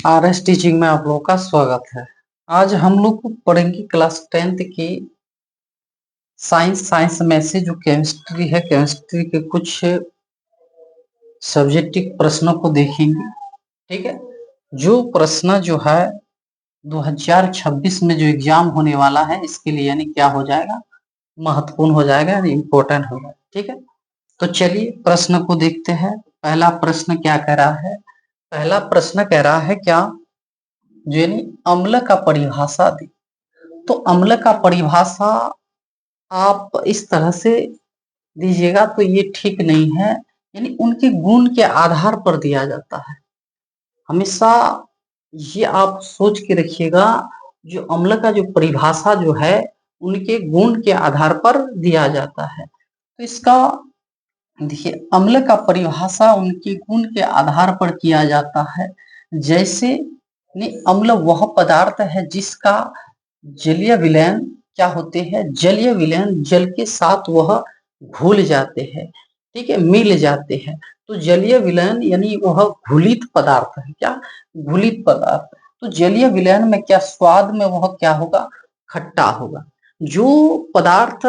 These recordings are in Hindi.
आरएस टीचिंग में आप लोगों का स्वागत है। आज हम लोग पढ़ेंगे क्लास 10th की साइंस में से जो केमिस्ट्री है, केमिस्ट्री के कुछ सब्जेक्टिव प्रश्नों को देखेंगे। ठीक है, जो प्रश्न जो है 2026 में जो एग्जाम होने वाला है इसके लिए यानी क्या हो जाएगा, महत्वपूर्ण हो जाएगा, यानी इम्पोर्टेंट हो जाएगा। ठीक है, तो चलिए प्रश्न को देखते हैं। पहला प्रश्न क्या कह रहा है? पहला प्रश्न कह रहा है क्या, जो यानी अम्ल का परिभाषा दी। तो अम्ल का परिभाषा आप इस तरह से दीजिएगा तो ये ठीक नहीं है, यानी उनके गुण के आधार पर दिया जाता है। हमेशा ये आप सोच के रखिएगा, जो अम्ल का जो परिभाषा जो है उनके गुण के आधार पर दिया जाता है। तो इसका देखिए, अम्ल का परिभाषा उनके गुण के आधार पर किया जाता है। जैसे अम्ल वह पदार्थ है जिसका जलीय विलयन क्या होते हैं, जलीय विलयन जल के साथ वह घुल जाते हैं। ठीक है, मिल जाते हैं। तो जलीय विलयन यानी वह घुलित पदार्थ है। क्या? घुलित पदार्थ। तो जलीय विलयन में क्या, स्वाद में वह क्या होगा, खट्टा होगा। जो पदार्थ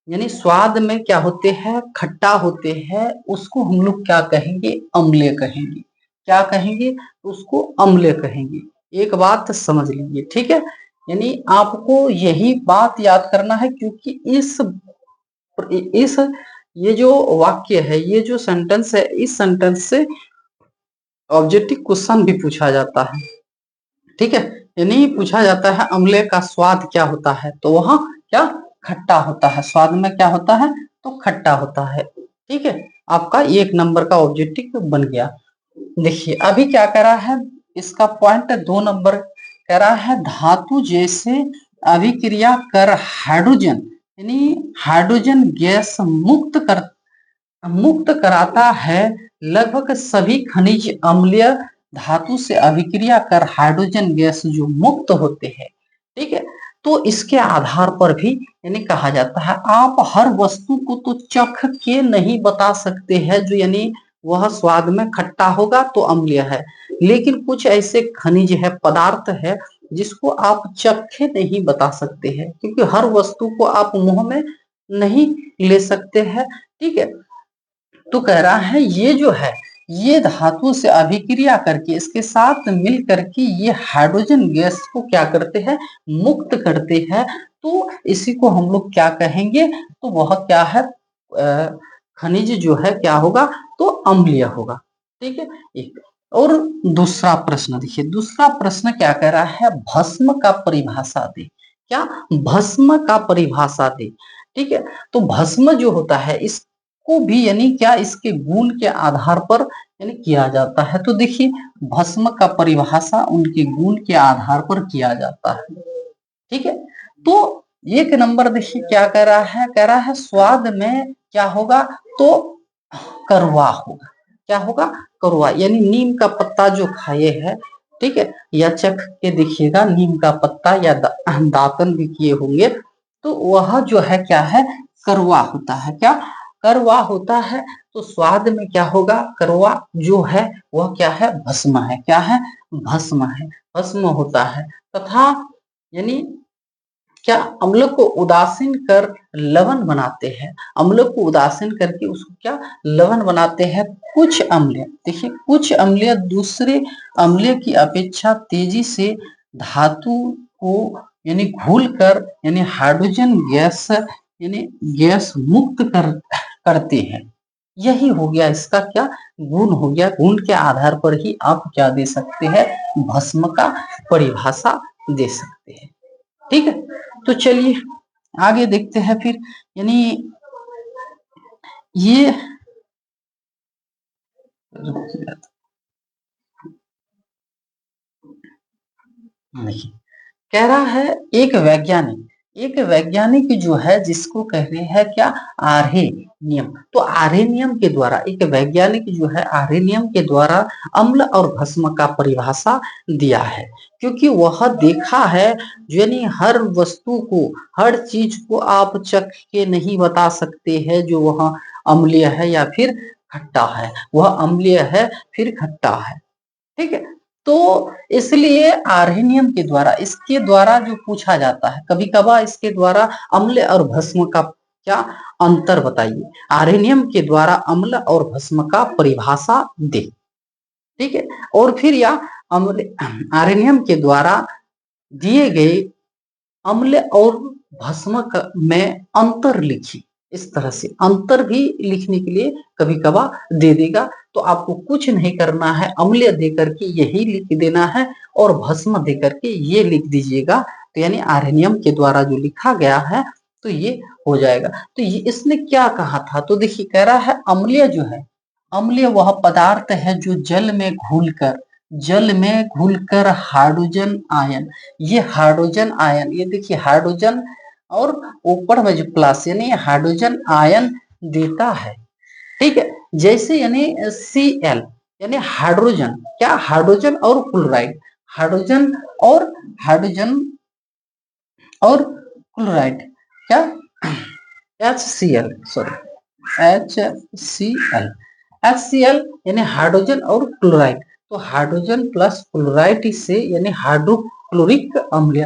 यानी स्वाद में क्या होते हैं, खट्टा होते हैं, उसको हम लोग क्या कहेंगे, अम्लीय कहेंगे। क्या कहेंगे? उसको अम्लीय कहेंगे। एक बात समझ लीजिए, ठीक है। यानी आपको यही बात याद करना है, क्योंकि इस ये जो वाक्य है, ये जो सेंटेंस है, इस सेंटेंस से ऑब्जेक्टिव क्वेश्चन भी पूछा जाता है। ठीक है, यानी पूछा जाता है अम्ल का स्वाद क्या होता है, तो वह क्या, खट्टा होता है। स्वाद में क्या होता है, तो खट्टा होता है। ठीक है, आपका 1 नंबर का ऑब्जेक्टिव बन गया। देखिए अभी क्या कह रहा है, इसका पॉइंट 2 नंबर कह रहा है, धातु जैसे अभिक्रिया कर हाइड्रोजन यानी हाइड्रोजन गैस मुक्त कराता है। लगभग सभी खनिज अम्लीय धातु से अभिक्रिया कर हाइड्रोजन गैस जो मुक्त होते हैं। ठीक है, तो इसके आधार पर भी यानी कहा जाता है, आप हर वस्तु को तो चख के नहीं बता सकते हैं जो यानी वह स्वाद में खट्टा होगा तो अम्लीय है। लेकिन कुछ ऐसे खनिज है, पदार्थ है, जिसको आप चखे नहीं बता सकते हैं, क्योंकि हर वस्तु को आप मुंह में नहीं ले सकते हैं। ठीक है, तो कह रहा है ये जो है, ये धातु से अभिक्रिया करके इसके साथ मिल करके ये हाइड्रोजन गैस को क्या करते हैं, मुक्त करते हैं। तो इसी को हम लोग क्या कहेंगे, तो वह क्या है, खनिज जो है क्या होगा, तो अम्लीय होगा। ठीक है, एक और दूसरा प्रश्न देखिए, दूसरा प्रश्न क्या कह रहा है, भस्म का परिभाषा दे। क्या? भस्म का परिभाषा दे। ठीक है, तो भस्म जो होता है इस को भी यानी क्या, इसके गुण के आधार पर यानी किया जाता है। तो देखिए भस्म का परिभाषा उनके गुण के आधार पर किया जाता है। ठीक है, तो 1 नंबर देखिए क्या कह रहा है, कह रहा है स्वाद में क्या होगा, तो कड़वा होगा। क्या होगा? कड़वा। यानी नीम का पत्ता जो खाए है, ठीक है, या चख के देखिएगा नीम का पत्ता, या दातन भी किए होंगे, तो वह जो है क्या है, कड़वा होता है। क्या? कड़वा होता है। तो स्वाद में क्या होगा, कड़वा जो है वह क्या है, भस्म है। क्या है? भस्म है, भस्म होता है। तथा यानी क्या, अम्ल को उदासीन कर लवण बनाते हैं। अम्ल को उदासीन करके उसको क्या, लवण बनाते हैं। कुछ अम्ल देखिए, कुछ अम्ल दूसरे अम्ल की अपेक्षा तेजी से धातु को यानी घुल कर यानी हाइड्रोजन गैस यानी गैस मुक्त करते हैं। यही हो गया इसका क्या, गुण हो गया। गुण के आधार पर ही आप क्या दे सकते हैं, भस्म का परिभाषा दे सकते हैं। ठीक है, तो चलिए आगे देखते हैं फिर। यानी ये नहीं, कह रहा है एक वैज्ञानिक जो है जिसको कह रहे हैं क्या, आर्हे नियम। तो आर्हे नियम के द्वारा एक वैज्ञानिक जो है आर्हे नियम के द्वारा अम्ल और भस्म का परिभाषा दिया है। क्योंकि वह देखा है, यानी हर वस्तु को, हर चीज को आप चख के नहीं बता सकते हैं जो वह अम्लीय है या फिर खट्टा है। वह अम्लीय है फिर खट्टा है। ठीक है, तो इसलिए आर्हेनियम के द्वारा, इसके द्वारा जो पूछा जाता है कभी कभार, इसके द्वारा अम्ल और भस्म का क्या अंतर बताइए। आर्हेनियम के द्वारा अम्ल और भस्म का परिभाषा दे, ठीक है। और फिर या अम्ल आर्हेनियम के द्वारा दिए गए अम्ल और भस्म में अंतर लिखिए। इस तरह से अंतर भी लिखने के लिए कभी कभार दे देगा, तो आपको कुछ नहीं करना है, अम्ल देकर के यही लिख देना है और भस्म देकर के ये लिख दीजिएगा। तो यानी आर्हेनियम के द्वारा जो लिखा गया है तो ये हो जाएगा। तो ये इसने क्या कहा था, तो देखिए कह रहा है अम्लीय जो है, अम्लीय वह पदार्थ है जो जल में घुलकर हाइड्रोजन आयन, ये हाइड्रोजन आयन, ये देखिए हाइड्रोजन और ऊपर में जो प्लस यानी हाइड्रोजन आयन देता है, ठीक है। जैसे यानी Cl यानी हाइड्रोजन, क्या हाइड्रोजन और क्लोराइड, हाइड्रोजन और हाइड्रोजन और क्लोराइड क्या HCl, सॉरी HCl, HCl यानी हाइड्रोजन और क्लोराइड, तो हाइड्रोजन प्लस क्लोराइड से यानी हाइड्रोक्लोरिक अम्ल।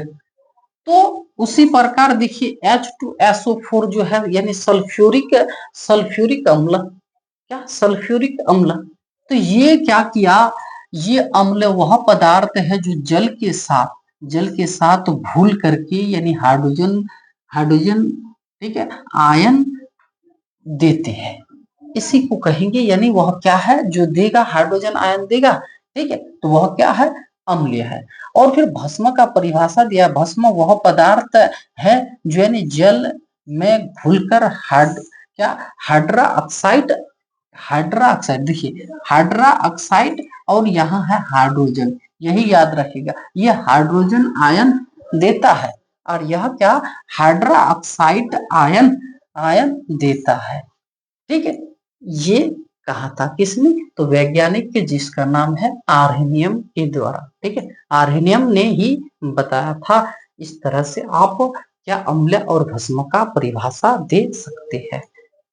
तो उसी प्रकार देखिए H2SO4 जो है यानी सल्फ्यूरिक अम्ल, क्या सल्फ्यूरिक अम्ल। तो ये क्या किया, ये अम्ल वह पदार्थ है जो जल के साथ घुल करके यानी हाइड्रोजन हाइड्रोजन ठीक है आयन देते हैं, इसी को कहेंगे यानी वह क्या है जो देगा, हाइड्रोजन आयन देगा, ठीक है। तो वह क्या है, अम्लीय है। और फिर भस्म का परिभाषा दिया, भस्म वह पदार्थ है जो यानी जल में घुलकर क्या हाइड्रा ऑक्साइड, देखिए हाइड्रा ऑक्साइड और यहाँ है हाइड्रोजन, यही याद रखिएगा, ये हाइड्रोजन आयन देता है और यह क्या हाइड्रा ऑक्साइड आयन देता है, ठीक है। ये कहा था किसने, तो वैज्ञानिक के जिसका नाम है आर्हेनियम के द्वारा, ठीक है। आर्हेनियम ने ही बताया था। इस तरह से आप क्या अम्ल और भस्म का परिभाषा दे सकते हैं,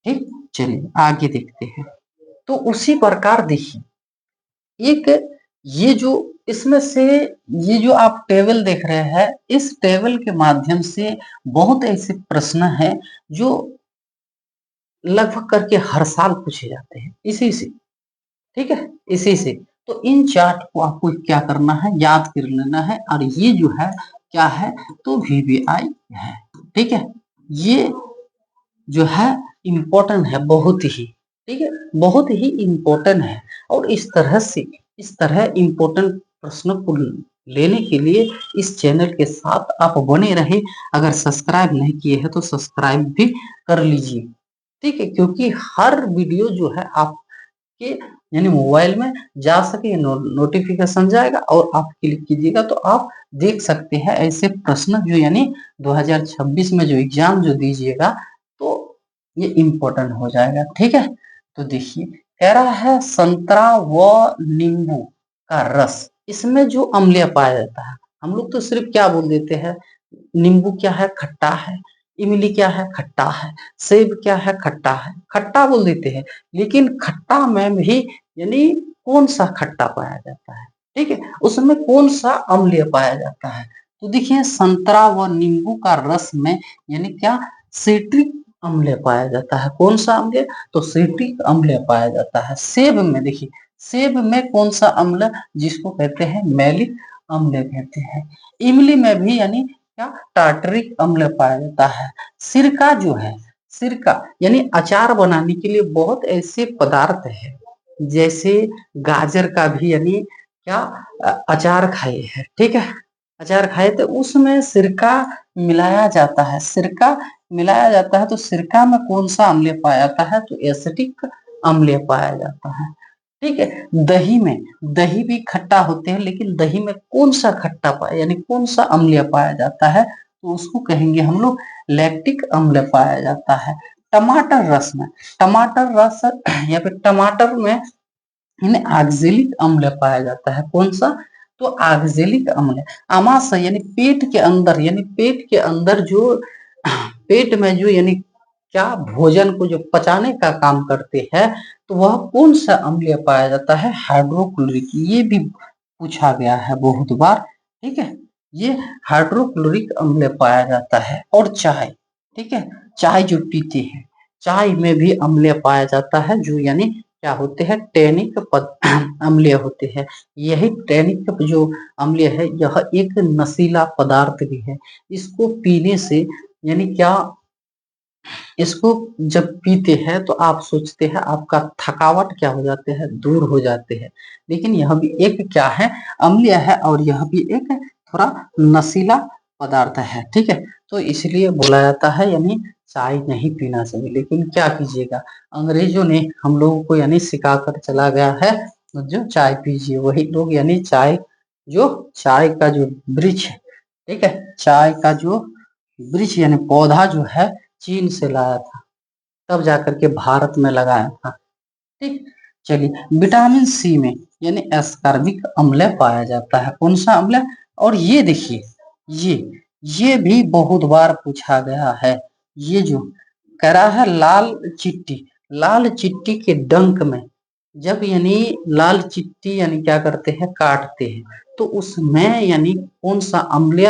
ठीक। चलिए आगे देखते हैं। तो उसी प्रकार देखिए एक ये जो इसमें से ये जो आप टेबल देख रहे हैं, इस टेबल के माध्यम से बहुत ऐसे प्रश्न हैं जो लगभग करके हर साल पूछे जाते हैं इसी से, ठीक है, इसी से। तो इन चार्ट को आपको क्या करना है, याद कर लेना है। और ये जो है क्या है, तो VVI है, ठीक है। ये जो है इम्पोर्टेंट है बहुत ही, ठीक है, बहुत ही इम्पोर्टेंट है। और इस तरह इम्पोर्टेंट प्रश्नों को लेने के लिए इस चैनल के साथ आप बने रहे। अगर सब्सक्राइब नहीं किए हैं तो सब्सक्राइब भी कर लीजिए, ठीक है, क्योंकि हर वीडियो जो है आपके यानी मोबाइल में जा सके, नोटिफिकेशन जाएगा और आप क्लिक कीजिएगा तो आप देख सकते हैं ऐसे प्रश्न जो यानी 2026 में जो एग्जाम जो दीजिएगा तो ये इम्पोर्टेंट हो जाएगा, ठीक है। तो देखिए कह रहा है संतरा व नींबू का रस, इसमें जो अम्लीय पाया जाता है, हम लोग तो सिर्फ क्या बोल देते हैं, नींबू क्या है, खट्टा है, इमली क्या है, खट्टा है, सेब क्या है, खट्टा है, खट्टा बोल देते हैं। लेकिन खट्टा में भी यानी कौन सा खट्टा पाया जाता है, ठीक है, उसमें कौन सा अम्लीय पाया जाता है। तो देखिए संतरा व नींबू का रस में यानी क्या सिट्रिक अम्ल पाया जाता है, कौन सा अम्ल, तो सिट्रिक अम्ल पाया जाता है। सेब में देखिए, सेब में कौन सा अम्ल, जिसको कहते हैं मैलिक अम्ल कहते हैं। इमली में भी यानी क्या टार्टरिक अम्ल पाया जाता है। सिरका जो है, सिरका यानी अचार बनाने के लिए बहुत ऐसे पदार्थ है, जैसे गाजर का भी यानी क्या अचार खाए है, ठीक है, अचार खाए तो उसमें सिरका मिलाया जाता है, सिरका मिलाया जाता है। तो सिरका में कौन सा अम्ल पाया जाता है, तो एसिटिक अम्ल पाया जाता है, ठीक है। दही में, दही भी खट्टा होते हैं, लेकिन दही में कौन सा खट्टा पाया यानी कौन सा अम्ल पाया जाता है, तो उसको कहेंगे हम लोग लैक्टिक अम्ल पाया जाता है। टमाटर रस में, टमाटर रस या फिर टमाटर में इन्हें ऑक्जेलिक अम्ल पाया जाता है, कौन सा, तो ऑक्जेलिक अम्ल। आमाशय यानी पेट के अंदर, यानी पेट के अंदर जो पेट में जो यानी क्या भोजन को जो पचाने का काम करते हैं, तो वह कौन सा अम्ल पाया जाता है, हाइड्रोक्लोरिक। ये भी पूछा गया है बहुत बार। ठीक है, ये हाइड्रोक्लोरिक अम्ल पाया जाता है। और चाय, ठीक है, चाय जो पीते हैं, चाय में भी अम्ल पाया जाता है, जो यानी क्या होते हैं, टैनिक अम्ल होते हैं। यही टैनिक जो अम्ल है, यह एक नशीला पदार्थ भी है। इसको पीने से यानी क्या, इसको जब पीते हैं तो आप सोचते हैं आपका थकावट क्या हो जाते हैं, दूर हो जाते हैं। लेकिन यह भी एक क्या है, अम्लीय है, और यह भी एक थोड़ा नशीला पदार्थ है। ठीक है, तो इसलिए बोला जाता है यानी चाय नहीं पीना चाहिए। लेकिन क्या कीजिएगा, अंग्रेजों ने हम लोगों को यानी सिखा कर चला गया है, जो चाय पीजिए, वही लोग यानी चाय, जो चाय का जो वृक्ष है, ठीक है, चाय का जो वृक्ष यानी पौधा जो है, चीन से लाया था, तब जाकर के भारत में लगाया था। ठीक, चलिए, विटामिन सी में यानी एस्कॉर्बिक अम्ल पाया जाता है। कौन सा अम्ल? और ये देखिए, ये भी बहुत बार पूछा गया है। ये जो कह रहा है लाल चिट्टी, लाल चिट्टी के डंक में जब यानी लाल चिट्टी यानी क्या करते हैं, काटते हैं, तो उसमें यानी कौन सा अम्ल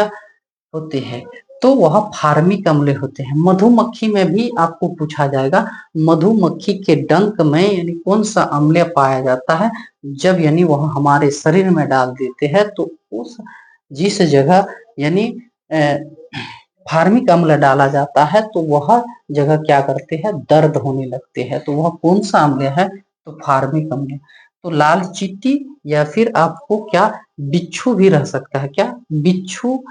होते हैं, तो वह फार्मिक अम्ल होते हैं। मधुमक्खी में भी आपको पूछा जाएगा, मधुमक्खी के डंक में यानी कौन सा अम्ल पाया जाता है, जब यानी वह हमारे शरीर में डाल देते हैं, तो उस जिस जगह यानी फार्मिक अम्ल डाला जाता है, तो वह जगह क्या करते हैं, दर्द होने लगते हैं। तो वह कौन सा अम्ल है, तो फार्मिक अम्ल। तो लाल चींटी या फिर आपको क्या, बिच्छू भी रह सकता है, क्या बिच्छू,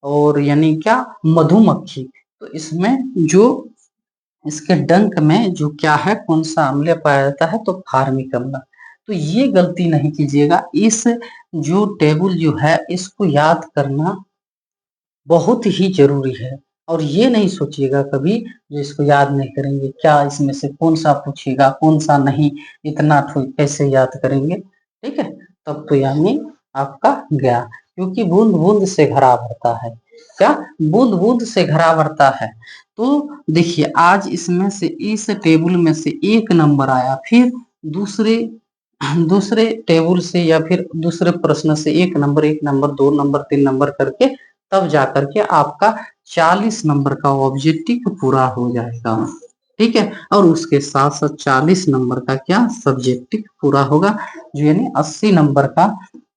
और यानी क्या, मधुमक्खी। तो इसमें जो इसके डंक में जो क्या है, कौन सा अम्ल पाया जाता है, तो फार्मिक अम्ल। तो ये गलती नहीं कीजिएगा, इस जो टेबल जो है इसको याद करना बहुत ही जरूरी है। और ये नहीं सोचिएगा कभी जो इसको याद नहीं करेंगे, क्या इसमें से कौन सा पूछेगा कौन सा नहीं, इतना कैसे याद करेंगे। ठीक है, तब तो यानी आपका गया, क्योंकि बूंद बूंद से घड़ा भरता है। क्या, बूंद बूंद से घड़ा भरता है। तो देखिए, आज इसमें से इस टेबल में से एक नंबर आया, फिर दूसरे दूसरे टेबल से या फिर दूसरे प्रश्न से एक नंबर, 2 नंबर, 3 नंबर करके, तब जाकर के आपका 40 नंबर का ऑब्जेक्टिव पूरा हो जाएगा। ठीक है, और उसके साथ साथ 40 नंबर का क्या, सब्जेक्टिव पूरा होगा, जो यानी 80 नंबर का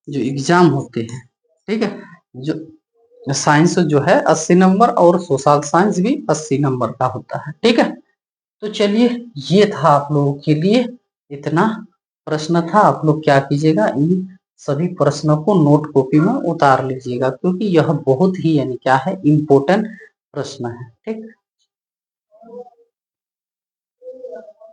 जो एग्जाम होते हैं। ठीक है, जो साइंस जो है 80 नंबर, और सोशल साइंस भी 80 नंबर का होता है। ठीक है, तो चलिए, ये था आप लोगों के लिए, इतना प्रश्न था। आप लोग क्या कीजिएगा, इन सभी प्रश्नों को नोट कॉपी में उतार लीजिएगा, क्योंकि यह बहुत ही यानी क्या है, इम्पोर्टेंट प्रश्न है। ठीक।